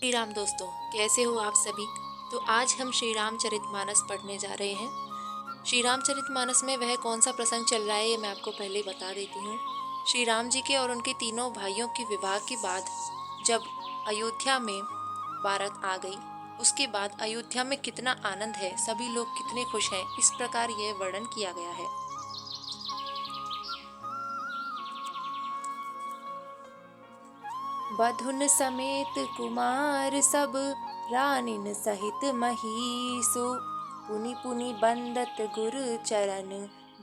श्री राम दोस्तों, कैसे हो आप सभी। तो आज हम श्री रामचरितमानस पढ़ने जा रहे हैं। श्री रामचरितमानस में वह कौन सा प्रसंग चल रहा है ये मैं आपको पहले बता देती हूँ। श्री राम जी के और उनके तीनों भाइयों के विवाह के बाद जब अयोध्या में बारात आ गई, उसके बाद अयोध्या में कितना आनंद है, सभी लोग कितने खुश हैं, इस प्रकार यह वर्णन किया गया है। बधुन समेत कुमार सब रानिन सहित महीसु, पुनि पुनि बंदत गुरु चरण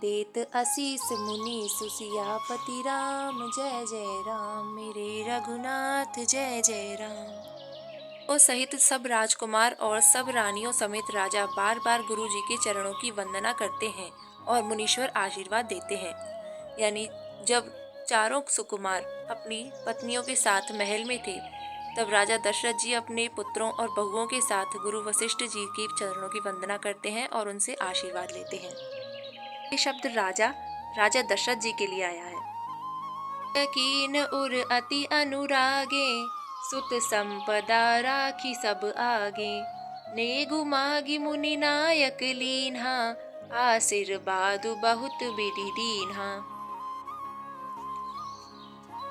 देत आशीष मुनि सुसियापति राम। जय जय राम मेरे रघुनाथ जय जय राम। और सहित सब राजकुमार और सब रानियों समेत राजा बार बार गुरु जी के चरणों की वंदना करते हैं और मुनीश्वर आशीर्वाद देते हैं। यानी जब चारों सुकुमार अपनी पत्नियों के साथ महल में थे, तब राजा दशरथ जी अपने पुत्रों और बहुओं के साथ गुरु वशिष्ठ जी के चरणों की वंदना करते हैं और उनसे आशीर्वाद लेते हैं। ये शब्द राजा दशरथ जी के लिए आया है। कीन उर अति अनुरागे, सुत संपदा राखी सब आगे, नेगु मागी मुनि नायक लीन्हा, आशीर्वादु बहुत विधि दीन्हा।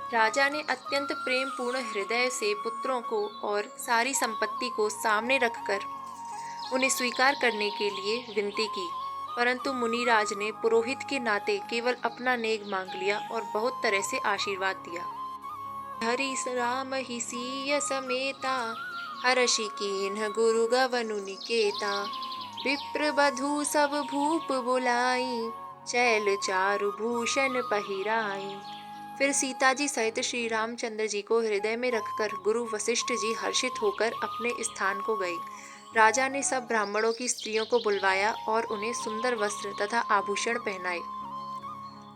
राजा ने अत्यंत प्रेम पूर्ण हृदय से पुत्रों को और सारी संपत्ति को सामने रखकर उन्हें स्वीकार करने के लिए विनती की, परंतु मुनिराज ने पुरोहित के नाते केवल अपना नेग मांग लिया और बहुत तरह से आशीर्वाद दिया। हरि राम ही सीय समेता, हर्षि कीन्ह गुरु गवनु निकेता, विप्र बधू सब भूप बुलाई, चैल चारु भूषण पहिराई। फिर सीता जी सहित श्री रामचंद्र जी को हृदय में रखकर गुरु वशिष्ठ जी हर्षित होकर अपने स्थान को गए। राजा ने सब ब्राह्मणों की स्त्रियों को बुलवाया और उन्हें सुंदर वस्त्र तथा आभूषण पहनाए।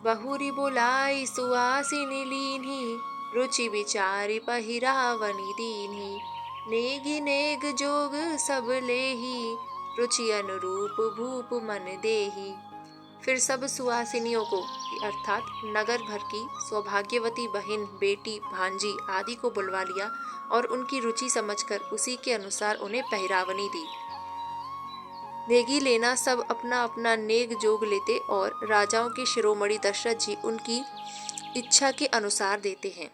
बहुरी बोलाई सुहासिनी लीन्ही, रुचि विचारी पहिरावनी दीन्ही, नेगी नेग जोग सब लेही, रुचि अनुरूप भूप मन देही। फिर सब सुहासिनियों को अर्थात नगर भर की सौभाग्यवती बहन, बेटी, भांजी आदि को बुलवा लिया और उनकी रुचि समझकर उसी के अनुसार उन्हें पहरावनी दी। नेगी लेना सब अपना अपना नेग जोग लेते और राजाओं के शिरोमणि दशरथ जी उनकी इच्छा के अनुसार देते हैं।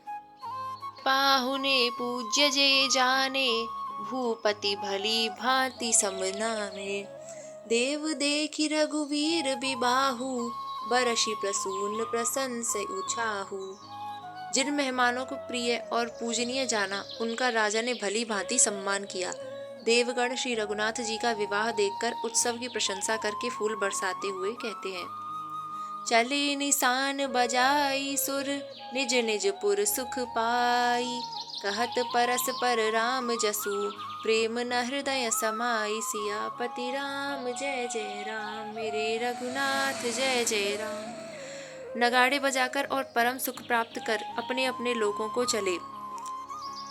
पाहुने पूज्य जे जाने, भूपति भली भांति समनामे, देव देखी रघुवीर बिबाहु, बरषि प्रसून प्रशंस उछाहु। जिन मेहमानों को प्रिय और पूजनीय जाना, उनका राजा ने भली भांति सम्मान किया। देवगण श्री रघुनाथ जी का विवाह देखकर उत्सव की प्रशंसा करके फूल बरसाते हुए कहते हैं। चले निशान बजाई सुर, निज निज पुर सुख पाई, कहत परस्पर राम जसु, प्रेम न हृदय समाई। सियापति राम जय जय राम मेरे रघुनाथ जय जय राम। नगाड़े बजाकर और परम सुख प्राप्त कर अपने अपने लोगों को चले।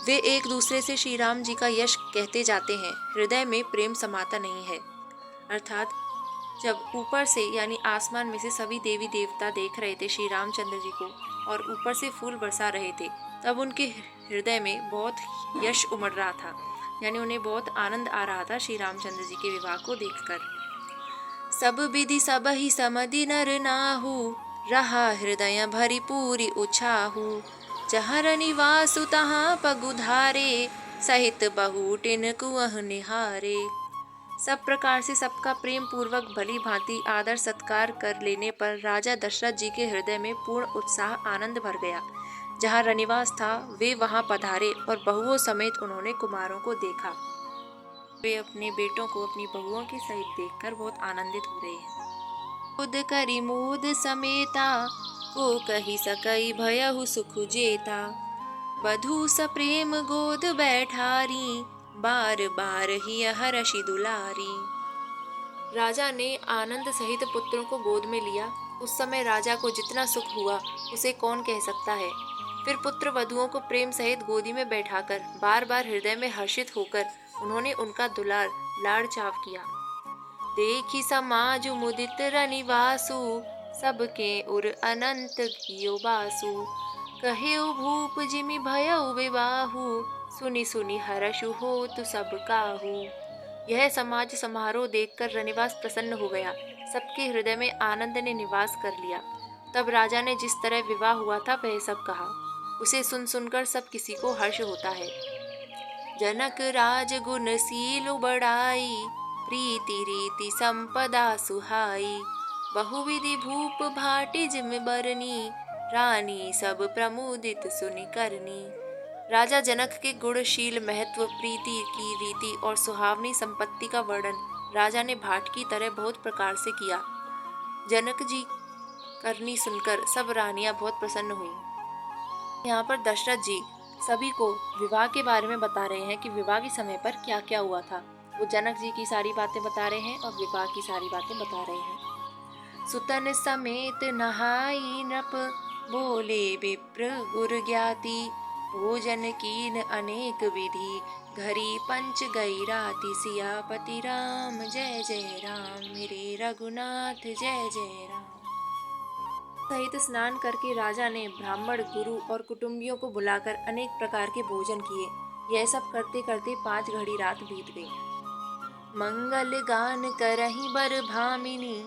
वे एक दूसरे से श्री राम जी का यश कहते जाते हैं, हृदय में प्रेम समाता नहीं है। अर्थात जब ऊपर से यानी आसमान में से सभी देवी देवता देख रहे थे श्री रामचंद्र जी को और ऊपर से फूल बरसा रहे थे, तब उनके हृदय में बहुत यश उमड़ रहा था, यानी उन्हें बहुत आनंद आ रहा था श्री रामचंद्र जी के विवाह को देखकर। सब विधि सब ही समधि नर नाहु, रहा हृदय भरी पूरी उछाहु, जहाँ निवासु तहाँ पगुधारे, सहित बहुटिन कुअह निहारे। सब प्रकार से सबका प्रेम पूर्वक भली भांति आदर सत्कार कर लेने पर राजा दशरथ जी के हृदय में पूर्ण उत्साह आनंद भर गया। जहाँ रनिवास था वे वहाँ पधारे और बहुओं समेत उन्होंने कुमारों को देखा। वे अपने बेटों को अपनी बहुओं के सहित देखकर बहुत आनंदित हो रहे हैं। खुद करी मोद समेता, को कही सकई भयहु सुख जेता, वधू स प्रेम गोद बैठारी, बार बार ही हर्षि दुलारी। राजा ने आनंद सहित पुत्रों को गोद में लिया। उस समय राजा को जितना सुख हुआ उसे कौन कह सकता है। फिर पुत्र वधुओं को प्रेम सहित गोदी में बैठाकर बार बार हृदय में हर्षित होकर उन्होंने उनका दुलार लाड़ चाव किया। देखी समाज मुदित रनिवासु, सबके उर अनंत कियो बासु, कहे भूप जिमि भयउ विबाहु, सुनि सुनि हर्षु होतु सब काहू। यह समाज समारोह देखकर रनिवास प्रसन्न हो गया। सबके हृदय में आनंद ने निवास कर लिया। तब राजा ने जिस तरह विवाह हुआ था वह सब कहा। उसे सुन सुनकर सब किसी को हर्ष होता है। जनक राज गुण सीलु बड़ाई, प्रीति रीति संपदा सुहाई। बहुविधि भूप भाटि जिम बरनी, रानी सब प्रमुदित सुनि करनी। राजा जनक के गुणशील महत्व, प्रीति की रीति और सुहावनी संपत्ति का वर्णन राजा ने भाट की तरह बहुत प्रकार से किया। जनक जी करनी सुनकर सब रानियां बहुत प्रसन्न हुई। यहाँ पर दशरथ जी सभी को विवाह के बारे में बता रहे हैं कि विवाह के समय पर क्या क्या हुआ था। वो जनक जी की सारी बातें बता रहे हैं और विवाह की सारी बातें बता रहे हैं। सुतन समेत नहाई नृप, बोले विप्र गुर ज्ञाति। भोजन कीन अनेक विधि, घरी पंच गई राति। सियापति राम जय जय राम, मेरे रघुनाथ जय जय राम। सहित स्नान करके राजा ने ब्राह्मण, गुरु और कुटुंबियों को बुलाकर अनेक प्रकार के भोजन किए। यह सब करते करते 5 घड़ी रात बीत गई। मंगल गान करहि बर भामिनी,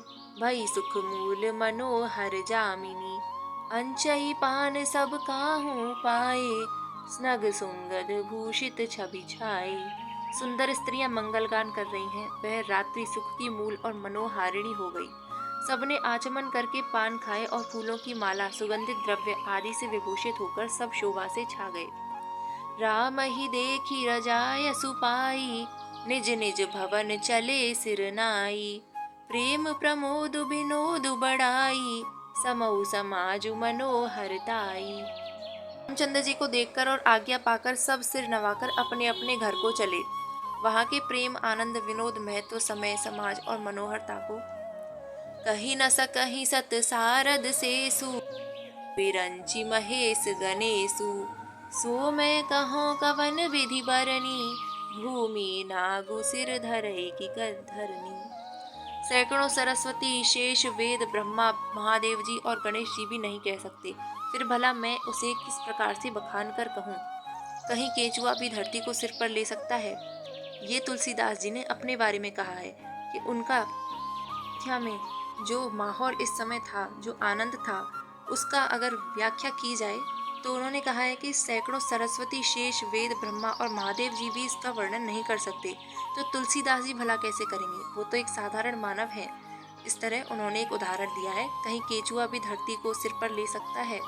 भई सुख मूल मनोहर जामिनी। अंचई पान सब काहू पाए, स्नग सुंगध भूषित छवि छाए। सुंदर स्त्रियां मंगल गान कर रही हैं। वह रात्रि सुख की मूल और मनोहारिणी हो गई। सबने आचमन करके पान खाए और फूलों की माला, सुगंधित द्रव्य आदि से विभूषित होकर सब शोभा से छा गए। राम ही देखी रजाय सुपाई, निज निज भवन चले सिरनाई। प्रेम प्रमोद विनोद बढ़ाई, समऊ समाजु मनोहरताई। रामचंद्र जी को देखकर और आज्ञा पाकर सब सिर नवाकर अपने अपने घर को चले। वहां के प्रेम, आनंद, विनोद, महत्व, समय, समाज और मनोहरता को कही न सकहि सत सारद सेसु। विरंचि महेश गणेशु, सो मैं कहो कवन विधि बरनी। भूमि नागु सिर धरई की धरनी। सैकड़ों सरस्वती, शेष, वेद, ब्रह्मा, महादेव जी और गणेश जी भी नहीं कह सकते। फिर भला मैं उसे किस प्रकार से बखान कर कहूँ। कहीं केंचुआ भी धरती को सिर पर ले सकता है। ये तुलसीदास जी ने अपने बारे में कहा है कि उनका व्याख्या में जो माहौल इस समय था, जो आनंद था, उसका अगर व्याख्या की जाए तो उन्होंने कहा है कि सैकड़ों सरस्वती, शेष, वेद, ब्रह्मा और महादेव जी भी इसका वर्णन नहीं कर सकते, तो तुलसीदास जी भला कैसे करेंगे। वो तो एक साधारण मानव है। इस तरह उन्होंने एक उदाहरण दिया है, कहीं केंचुआ भी धरती को सिर पर ले सकता है।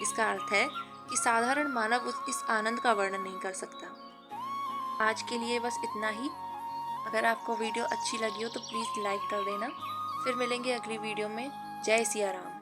इसका अर्थ है कि साधारण मानव इस आनंद का वर्णन नहीं कर सकता। आज के लिए बस इतना ही। अगर आपको वीडियो अच्छी लगी हो तो प्लीज़ लाइक कर देना। फिर मिलेंगे अगली वीडियो में। जय सिया राम।